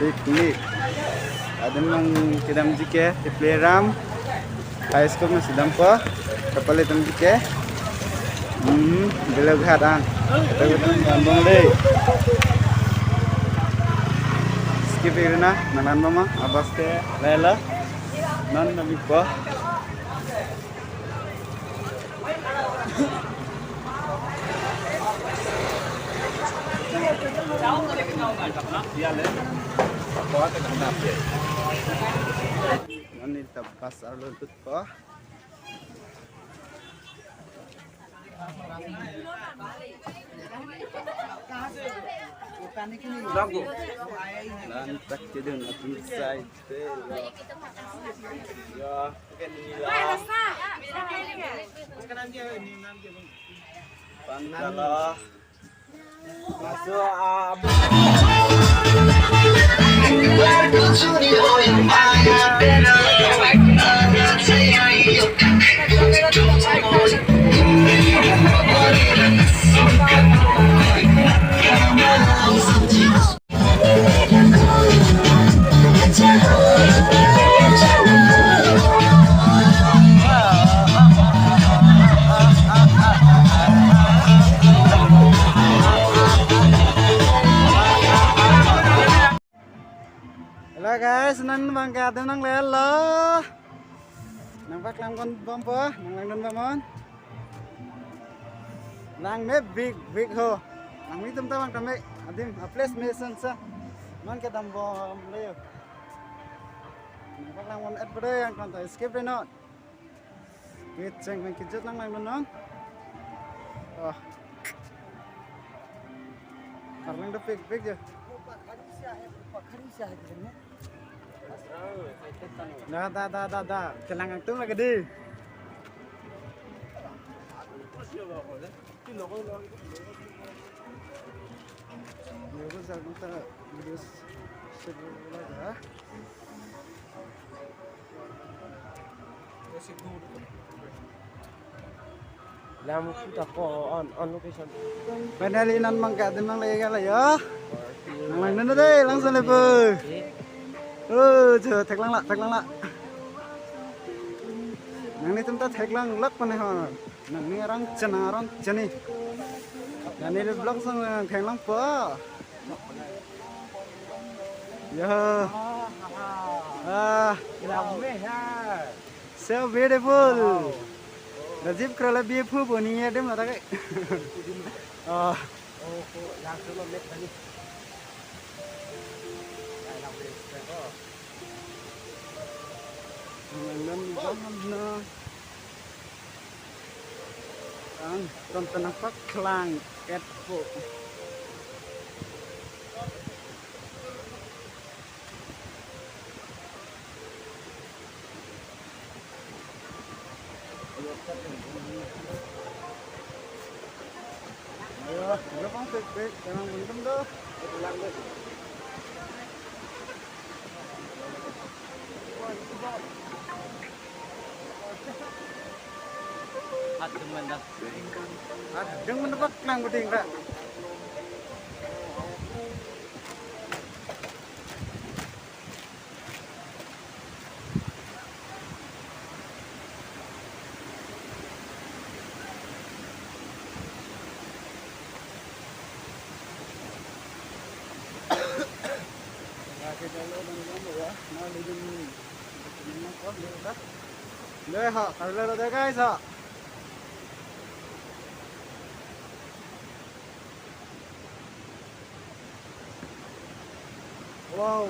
piknik. Ada mang kidam jike di playground. High school masih dampa. Kapalit ang jike. Bila ghadan. Kita gotong gambang deh. Skip irna nanan mama abaste lela nan nabi pa. Ini tapas alun tut pa. Lantak jadi nak inside. Ya, kan nila. Pantala. Masuk abu. Halo guys, nan bangka ada nang lelo. Nampak lang kon bompo, nang lang don bamon. Lang me big ho. Lang mi tum tawang kami adim a place mason sa. Man ka dam bom leo. Nampak lang kon at bade yang kon ta escape re not. Kit cheng men kijut lang don non. Oh. Karlang da big je. Dah. Kelangan tu lagi di. Ya, saya minta video sebelah dah. Lam kita ko on location. Penalinan mangka tenang lagi kala ya. Nang nana deh, langsung lepas. Chờ thạch lăng lạ. Nang ni tempat thạch lăng lắc pane ha. Nang ni orang ceni. Dan ini blog sang thạch lăng pa. Ya. So beautiful. Najib kerala beautiful boninya dem nata kai. Yang sebelum lihat tadi. Jangan na ang tonton apa klang etpo ya berapa pek jangan buntung dah ulang deh. Adeng mendapat nang beding tak? Đây họ, kalau lihat ada guys họ. Wow.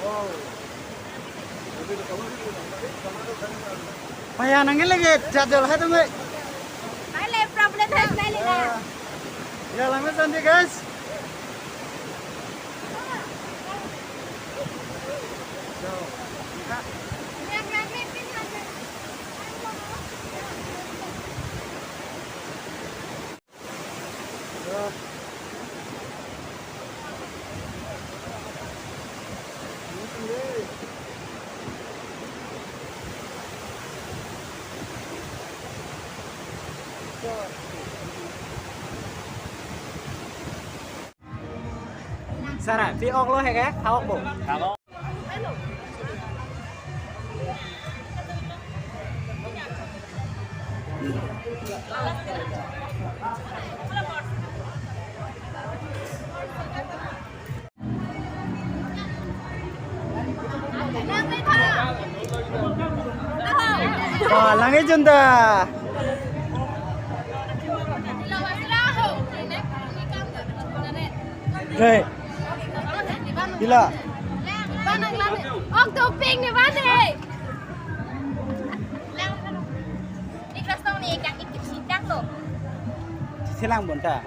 Wow. Paya nangin lagi jadul hai tuh. Nai problem hai nai le. Ya lama santai guys. Sarah, phi ốc lo hay cái tháo ốc bụng. Langit junta. Rồi. Gila. Okto pink ni mana? Di kelas tahun ni kan ikut sidang tu. Silang bonta.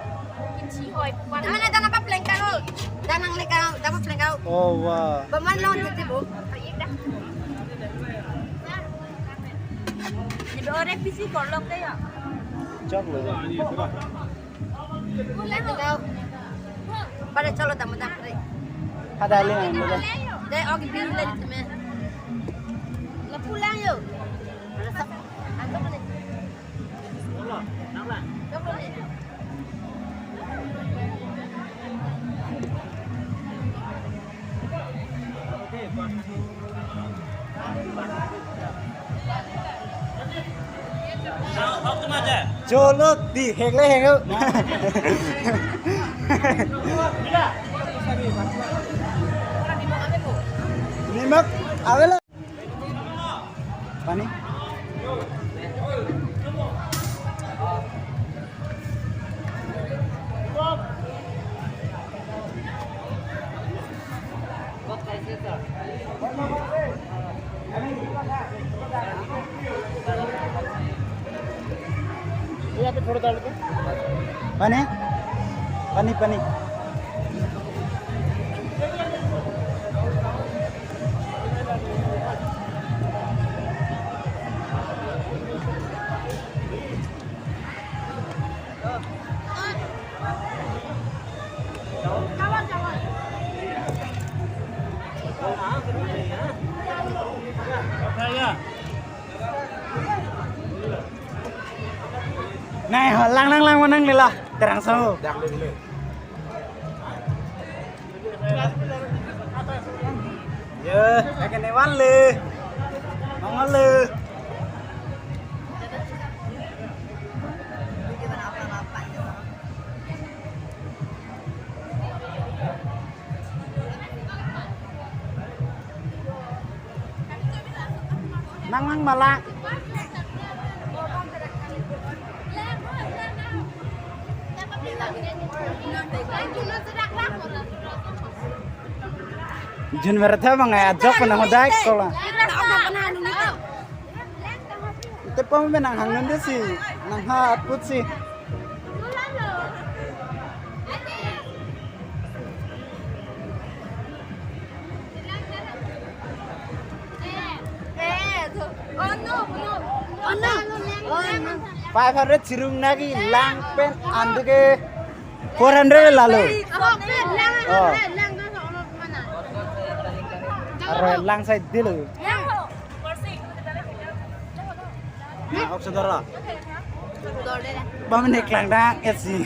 Kimchi hoi. Mana dah nampak plan kau? Dah nang le kau, dapat plan kau. Oh wah. Baman lawan tu bu. Pergi dah. Jadi orang PC kolok tu ya. Chok lo. Pulang kau. Pada calo tamu tak kering. Ada lagi yang ada. Dah orang biru lagi tu meh. Lah pulang yo. Angkat boleh. Nak lah. Tak boleh. Cholo di hek le hek. Nimak awela. Pani. यहाँ पे थोड़ा डाल दो Pani. Pani pani. Này họ lang mà nang lila terang sao. Ye, cái này văn lư. Mong lư. Nang mà la. Jun berarti bang ya job pernah ngodak sekolah. Tapi kamu menang hangan deh sih, nang hat put sih. Five hundred cirung lagi lang pen anduke 400 lalu. Oh. Arroy lang side dulu. Nah, ok saudara. Bang nek lang dang esi.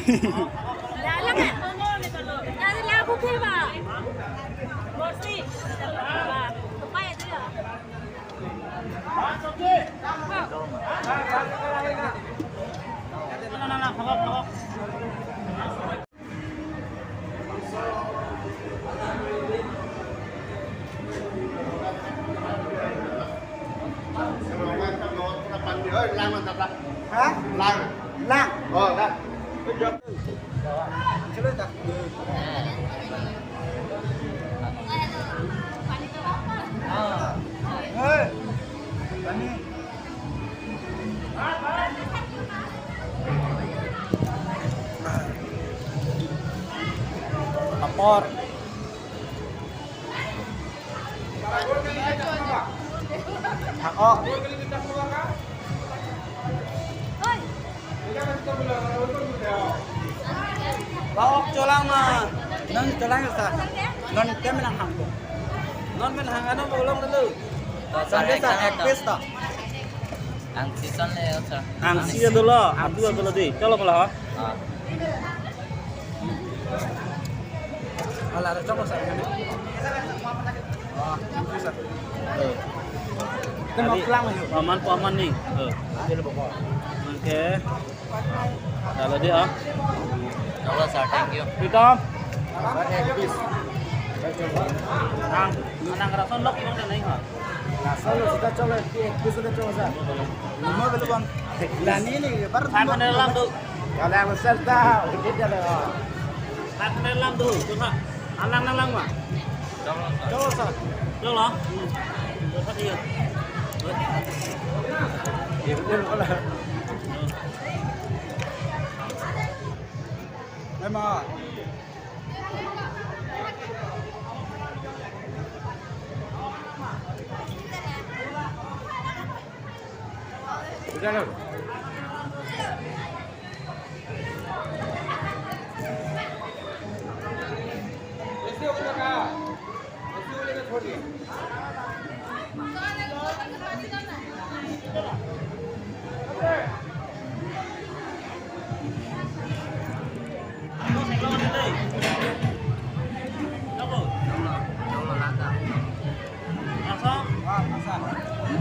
Lang mantap lah. Hah? Lang. Lang. Oh, dah. Coba tak. Hei. Bani. Lapor. Hako. Bawa colang mah. Non colang sa. Non kami lang hangko. Non men hangano ulong dulu. Sampai sa ekpis ta. Ang season na yun, sir. Ang siya dulu, Abdul dulu di. Kalau pala ha. Ala ada coba saya. Kan mau pulang ayo. Aman po aman nih. Oke. Kalau dia ha. Chalo, sir. Thank you. Pitom. Anang rason lok yung nanay ha. Solo sudah coba, sudah coba saya. Mau belum bang? Lani ini baru. Saya menelam tuh. Kalau yang besar dah, udah ada. Saya menelam tuh. Tuh ha. Alang nalang mah. Coba sah. Lo lo. Tuh ha dia. Iya betul kalau. Memang. Udah loh.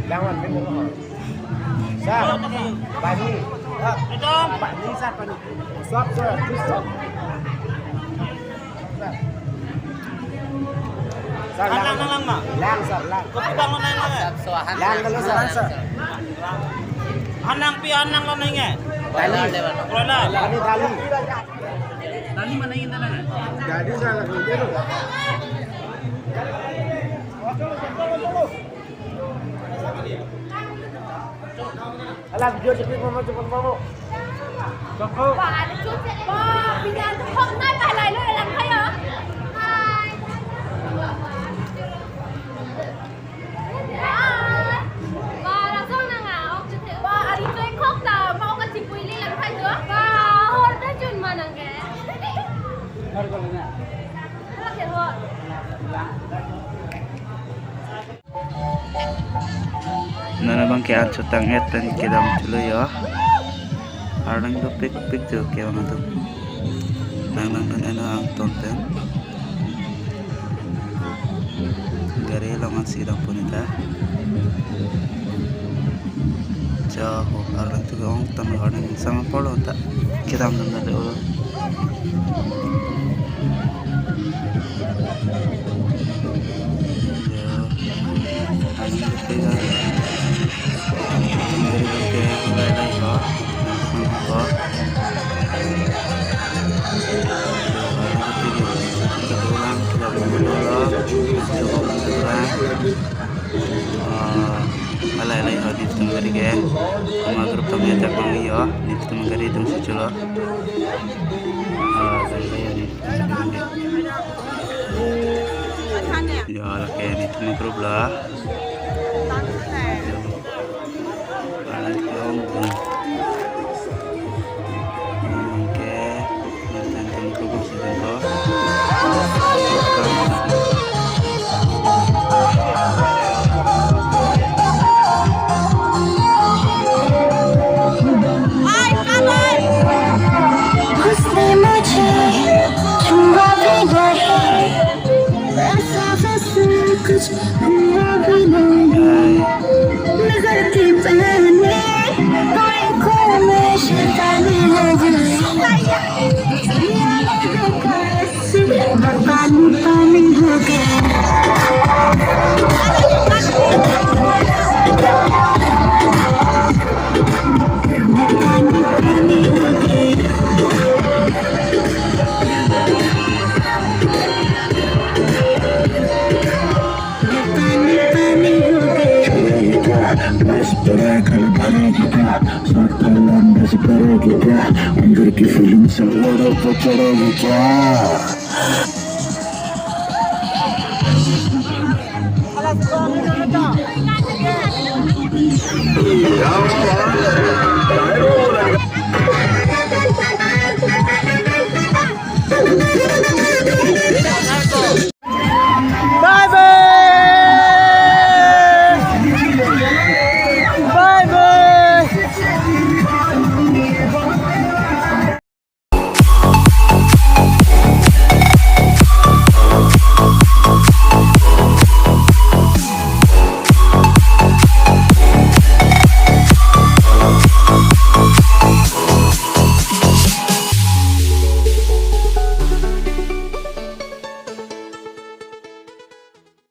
Lawan kan dulu. Sah. Bani. Pitom. Bani sah bani. Stop sir. Stop. Sah Alang nalang mah. lang sir lang. Kopi bang lo nai mah. Suahan. Lang dulu sir. Anang pi anang lo nai nge. Wala, di ba? Wala. Dali dali. Tadi mana ingin tanah? Jadi sah lang dulu. Alam video cepat mama cepat mama. Kau. Bà ăn chút sẽ bà bây giờ không nói bài lại nữa làm thấy hả? Hai. Bà là sao nàng ảo? Bà ăn chơi khóc là mau cái chim quỳ lên làm thay nữa. Bà hôn tới chun mà nàng kẻ. Baru kalau ni. Rất thiệt luôn. Nana bang kaya cutang etan kita muncul ya. Arang tu pik tu kaya mana tu. Nang ang tonten. Gari laman sidang punita. Jauh arang tu kaya orang tamu orang sama polo tak. Kita mendengar dulu. Alay ho dito tong gari ke magrup tong yatak bang iyo dito tong gari tong si chulo ya ala ke dito magrup lah alay tong oke tong grup si tong अंदर की फीलिंग से लड़ो तो चढ़ो क्या